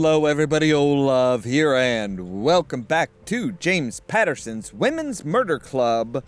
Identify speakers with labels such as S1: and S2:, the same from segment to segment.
S1: Hello everybody, Ollamh here, and welcome back to James Patterson's Women's Murder Club,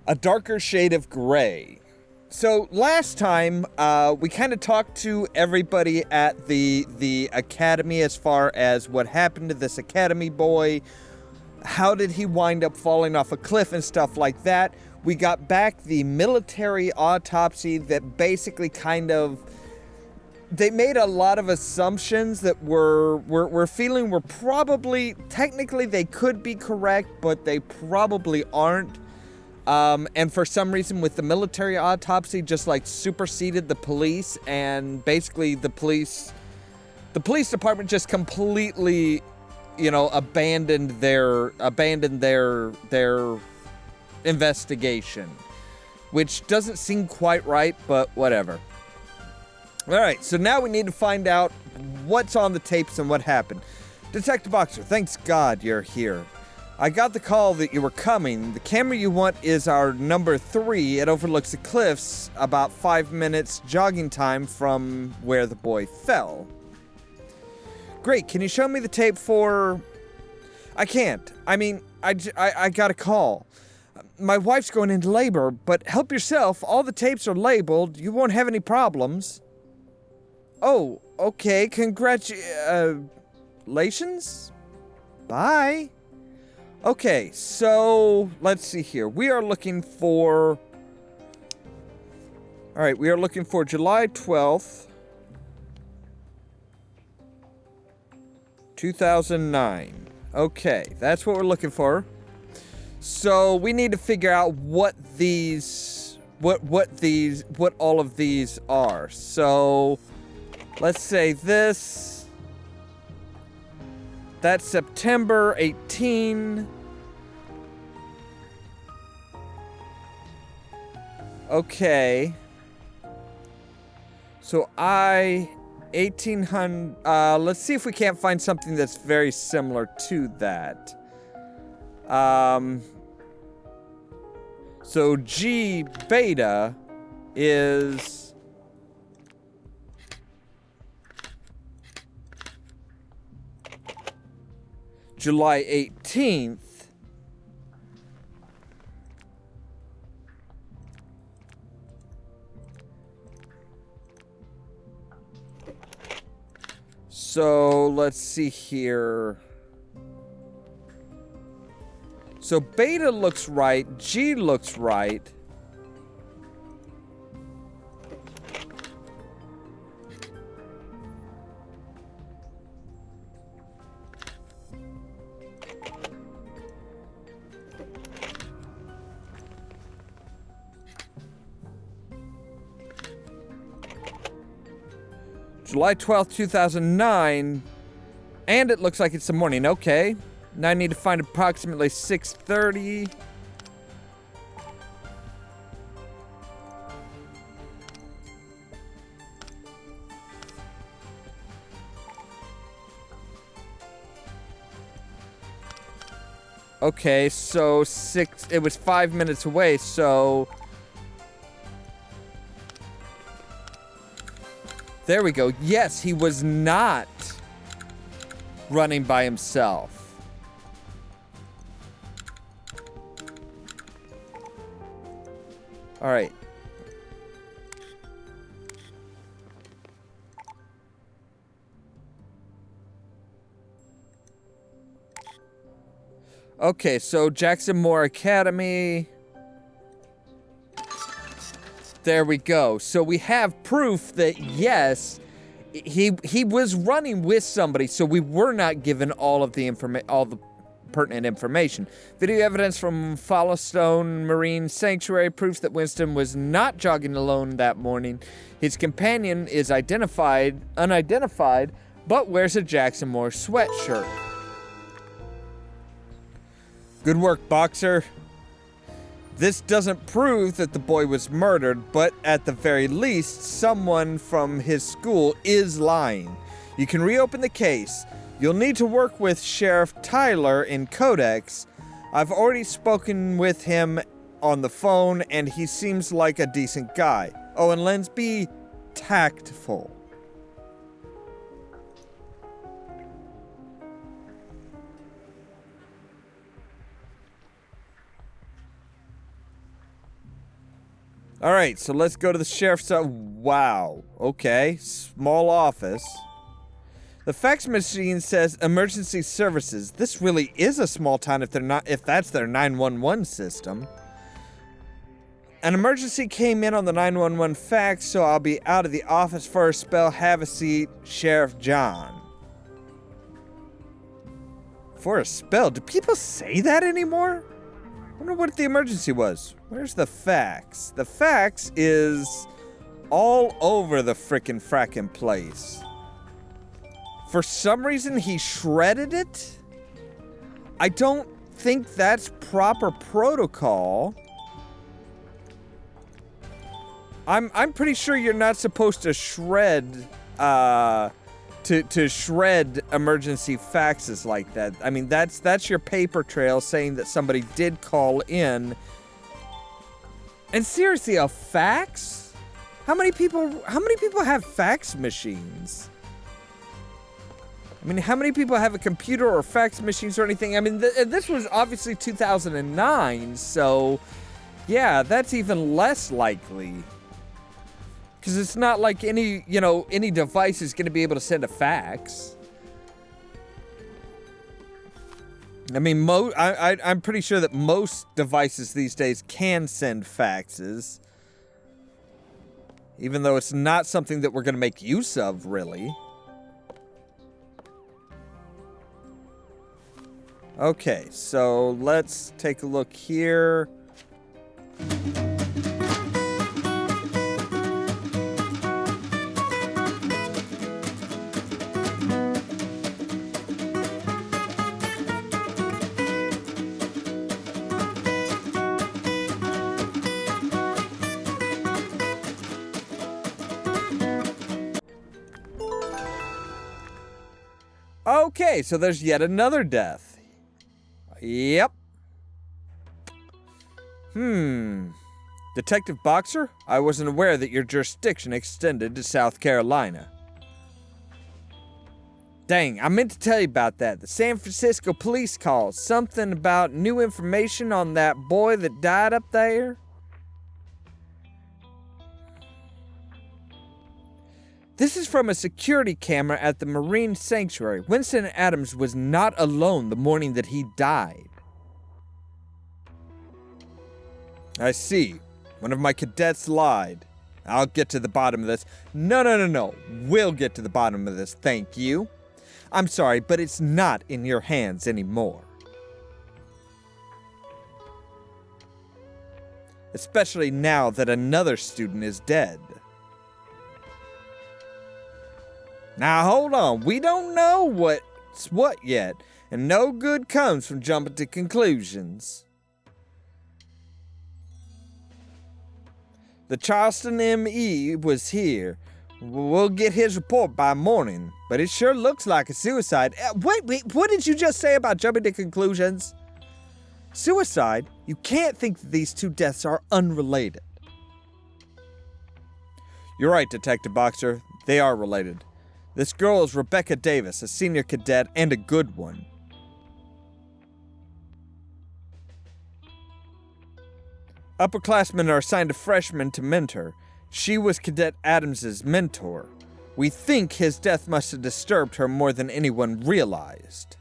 S1: A Darker Shade of Grey. So last time, we kind of talked to everybody at the academy as far as what happened to this academy boy, how did he wind up falling off a cliff and stuff like that. We got back the military autopsy that basically kind of... They made a lot of assumptions that we're feeling were probably, technically they could be correct, but they probably aren't. And for some reason with the military autopsy just like superseded the police, and basically the police department just completely, you know, abandoned their investigation, which doesn't seem quite right, but whatever. Alright, so now we need to find out what's on the tapes and what happened. Detective Boxer, thanks God you're here. I got the call that you were coming. The camera you want is our number 3. It overlooks the cliffs, about 5 minutes jogging time from where the boy fell. Great, can you show me the tape for... I can't. I mean, I got a call. My wife's going into labor, but help yourself. All the tapes are labeled. You won't have any problems. Oh, okay, congratulations? Bye. Okay, so, let's see here. We are looking for... Alright, we are looking for July 12th, 2009. Okay, that's what we're looking for. So, we need to figure out what these... what all of these are. So... Let's say this. That's September 18. Okay. So 1800, let's see if we can't find something that's very similar to that. So G beta is... July 18th. So, let's see here. So, beta looks right, G looks right. July 12th, 2009, and it looks like it's the morning. Okay, now I need to find approximately 6:30. Okay, so it was 5 minutes away, so... There we go. Yes, he was not running by himself. All right. Okay, so Jackson Moore Academy... There we go. So we have proof that, yes, he was running with somebody, so we were not given all the pertinent information. Video evidence from Followstone Marine Sanctuary proves that Winston was not jogging alone that morning. His companion is unidentified, but wears a Jackson Moore sweatshirt. Good work, Boxer. This doesn't prove that the boy was murdered, but at the very least, someone from his school is lying. You can reopen the case. You'll need to work with Sheriff Tyler in Codex. I've already spoken with him on the phone, and he seems like a decent guy. Oh, and Lens, be tactful. All right, so let's go to the sheriff's. Wow. Okay. Small office. The fax machine says emergency services. This really is a small town if that's their 911 system. An emergency came in on the 911 fax, so I'll be out of the office for a spell. Have a seat, Sheriff John. For a spell? Do people say that anymore? I wonder what the emergency was. Where's the fax? The fax is all over the frackin' place. For some reason, he shredded it? I don't think that's proper protocol. I'm pretty sure you're not supposed to shred, to shred emergency faxes like that. I mean, that's your paper trail saying that somebody did call in. And seriously, a fax? How many people have fax machines? I mean, how many people have a computer or fax machines or anything? I mean, this was obviously 2009, so yeah, that's even less likely. Because it's not like any device is going to be able to send a fax. I mean, I'm pretty sure that most devices these days can send faxes. Even though it's not something that we're going to make use of, really. Okay, so let's take a look here. Okay, so there's yet another death. Yep. Detective Boxer, I wasn't aware that your jurisdiction extended to South Carolina. Dang, I meant to tell you about that. The San Francisco police called. Something about new information on that boy that died up there. This is from a security camera at the Marine Sanctuary. Winston Adams was not alone the morning that he died. I see. One of my cadets lied. I'll get to the bottom of this. No. We'll get to the bottom of this, thank you. I'm sorry, but it's not in your hands anymore. Especially now that another student is dead. Now hold on, we don't know what's what yet, and no good comes from jumping to conclusions. The Charleston M.E. was here. We'll get his report by morning, but it sure looks like a suicide. Wait, what did you just say about jumping to conclusions? Suicide? You can't think that these two deaths are unrelated. You're right, Detective Boxer. They are related. This girl is Rebecca Davis, a senior cadet and a good one. Upperclassmen are assigned a freshman to mentor. She was Cadet Adams's mentor. We think his death must have disturbed her more than anyone realized.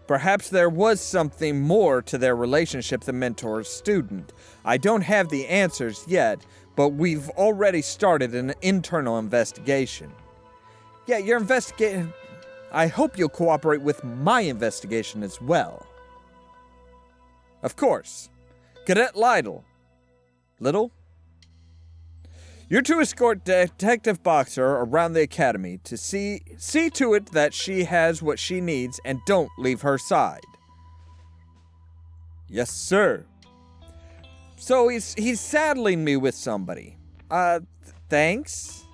S1: Perhaps there was something more to their relationship than mentor-student. I don't have the answers yet, but we've already started an internal investigation. Yeah, you're investigating. I hope you'll cooperate with my investigation as well. Of course. Cadet Lytle. Little? You're to escort Detective Boxer around the academy to see to it that she has what she needs and don't leave her side. Yes, sir. So he's saddling me with somebody. Thanks.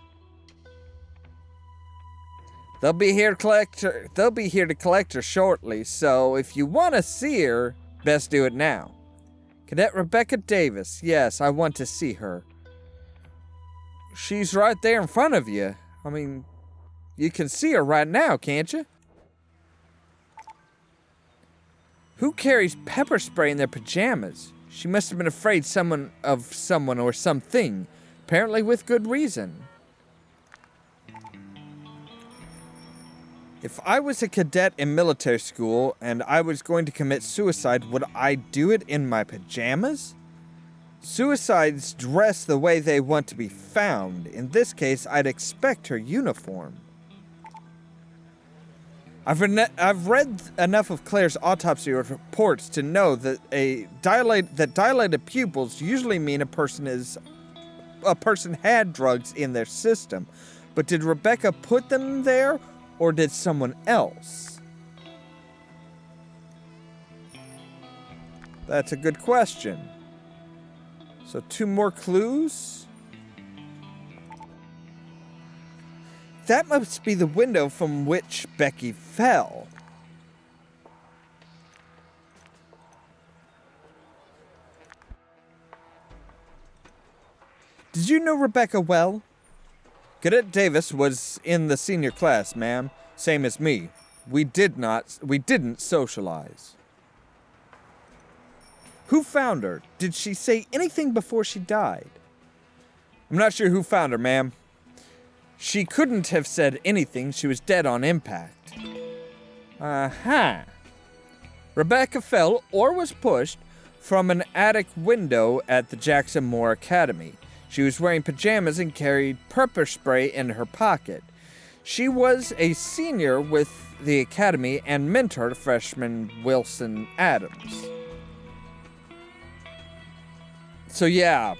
S1: They'll be here to collect her shortly, so if you want to see her, best do it now. Cadet Rebecca Davis. Yes, I want to see her. She's right there in front of you. I mean, you can see her right now, can't you? Who carries pepper spray in their pajamas? She must have been afraid of someone or something, apparently with good reason. If I was a cadet in military school and I was going to commit suicide, would I do it in my pajamas? Suicides dress the way they want to be found. In this case, I'd expect her uniform. I've read enough of Claire's autopsy reports to know that dilated pupils usually mean a person had drugs in their system. But did Rebecca put them there, or did someone else? That's a good question. So 2 more clues. That must be the window from which Becky fell. Did you know Rebecca well? Cadet Davis was in the senior class, ma'am. Same as me. We didn't socialize. Who found her? Did she say anything before she died? I'm not sure who found her, ma'am. She couldn't have said anything. She was dead on impact. Uh-huh. Rebecca fell, or was pushed, from an attic window at the Jackson Moore Academy. She was wearing pajamas and carried pepper spray in her pocket. She was a senior with the academy and mentored freshman Wilson Adams. So yeah,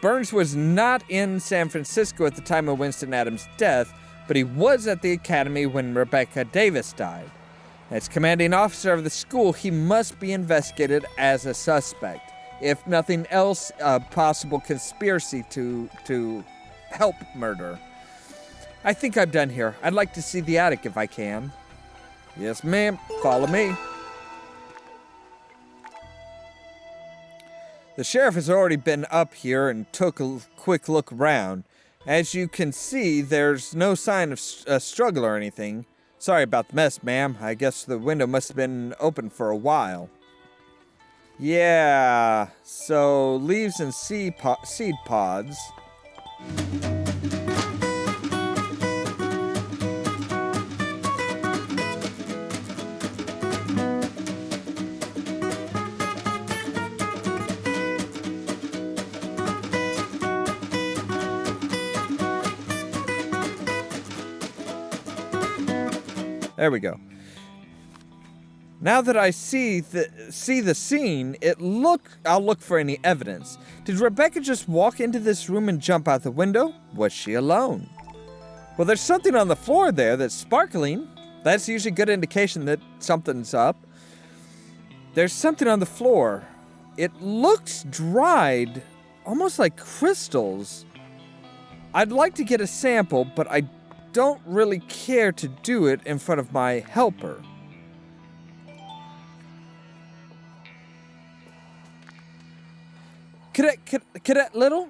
S1: Burns was not in San Francisco at the time of Winston Adams' death, but he was at the academy when Rebecca Davis died. As commanding officer of the school, he must be investigated as a suspect. If nothing else, a possible conspiracy to help murder. I think I'm done here. I'd like to see the attic if I can. Yes, ma'am. Follow me. The sheriff has already been up here and took a quick look around. As you can see, there's no sign of a struggle or anything. Sorry about the mess, ma'am. I guess the window must have been open for a while. Yeah, so leaves and seed pods. There we go. Now that I see the scene, I'll look for any evidence. Did Rebecca just walk into this room and jump out the window? Was she alone? Well, there's something on the floor there that's sparkling. That's usually a good indication that something's up. There's something on the floor. It looks dried, almost like crystals. I'd like to get a sample, but I don't really care to do it in front of my helper. Cadet Little,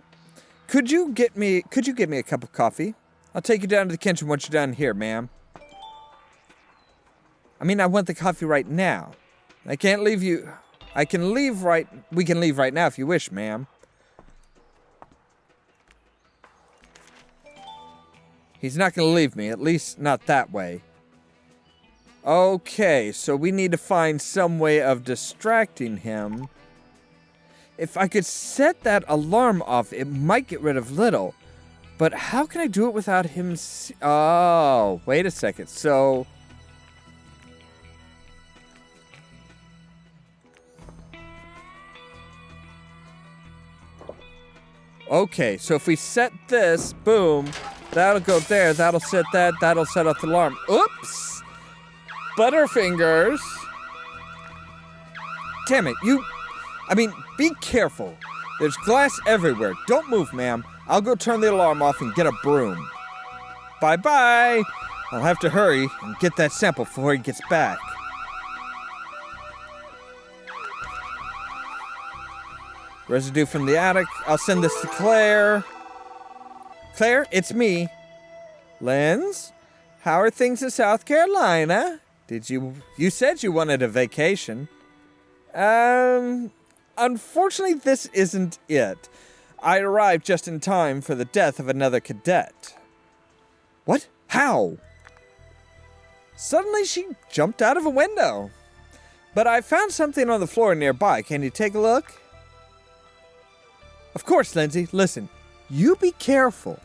S1: could you get me a cup of coffee? I'll take you down to the kitchen once you're done here, ma'am. I mean, I want the coffee right now. I can't leave you. We can leave right now if you wish, ma'am. He's not going to leave me, at least not that way. Okay, so we need to find some way of distracting him. If I could set that alarm off, it might get rid of Little. But how can I do it without him Oh, wait a second. So... okay, so if we set this, boom, that'll go there, that'll set that, that'll set off the alarm. Oops! Butterfingers! Damn it, be careful. There's glass everywhere. Don't move, ma'am. I'll go turn the alarm off and get a broom. Bye-bye! I'll have to hurry and get that sample before he gets back. Residue from the attic. I'll send this to Claire. Claire, it's me. Linz, how are things in South Carolina? You said you wanted a vacation. Unfortunately, this isn't it. I arrived just in time for the death of another cadet. What? How? Suddenly she jumped out of a window. But I found something on the floor nearby. Can you take a look? Of course, Lindsay. Listen, you be careful.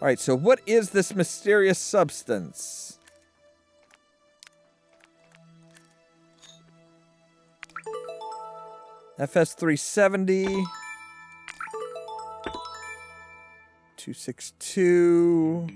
S1: Alright, so what is this mysterious substance? FS 370. 262.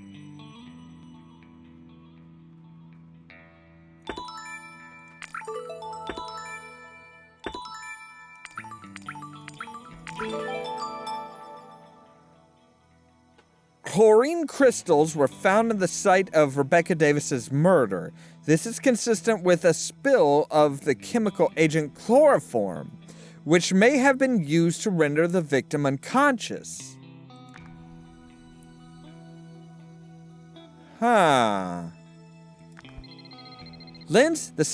S1: Chlorine crystals were found in the site of Rebecca Davis's murder. This is consistent with a spill of the chemical agent chloroform, which may have been used to render the victim unconscious. Huh. Linz, the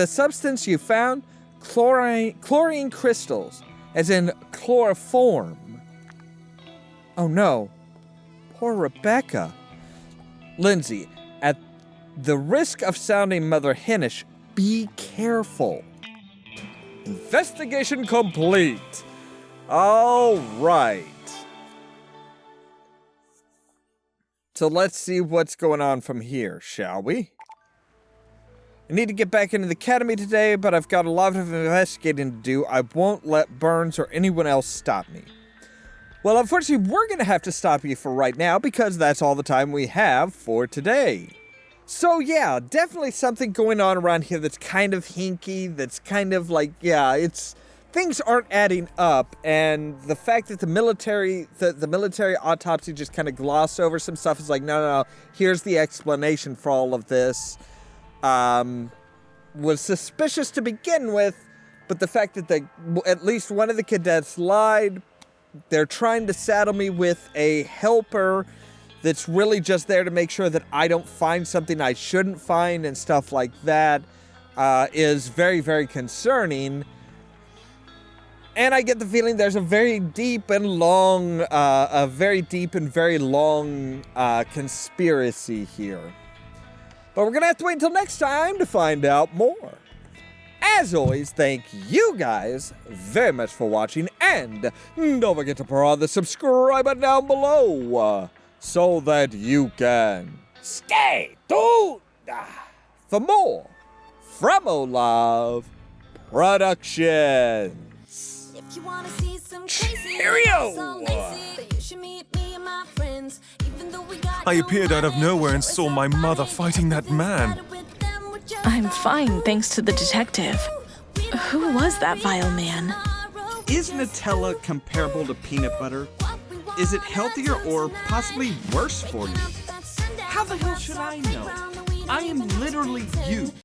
S1: substance you found, chlorine crystals, as in chloroform. Oh no. Poor Rebecca. Lindsay, at the risk of sounding Mother Hennish, be careful. Investigation complete. All right. So let's see what's going on from here, shall we? I need to get back into the academy today, but I've got a lot of investigating to do. I won't let Burns or anyone else stop me. Well, unfortunately, we're going to have to stop you for right now because that's all the time we have for today. So yeah, definitely something going on around here that's kind of hinky, that's kind of like, yeah, things aren't adding up, and the fact that the military autopsy just kind of glossed over some stuff is like, no, here's the explanation for all of this, was suspicious to begin with, but the fact that at least one of the cadets lied, they're trying to saddle me with a helper that's really just there to make sure that I don't find something I shouldn't find and stuff like that, is very, very concerning. And I get the feeling there's a very deep and very long conspiracy here. But we're going to have to wait until next time to find out more. As always, thank you guys very much for watching, and don't forget to press the subscribe button down below so that you can stay tuned for more from Ollamh Productions.
S2: If you wanna see some crazy,
S1: Cheerio!
S3: I appeared out of nowhere and saw my mother fighting that man.
S4: I'm fine, thanks to the detective. Who was that vile man?
S5: Is Nutella comparable to peanut butter? Is it healthier or possibly worse for you? How the hell should I know? I am literally you.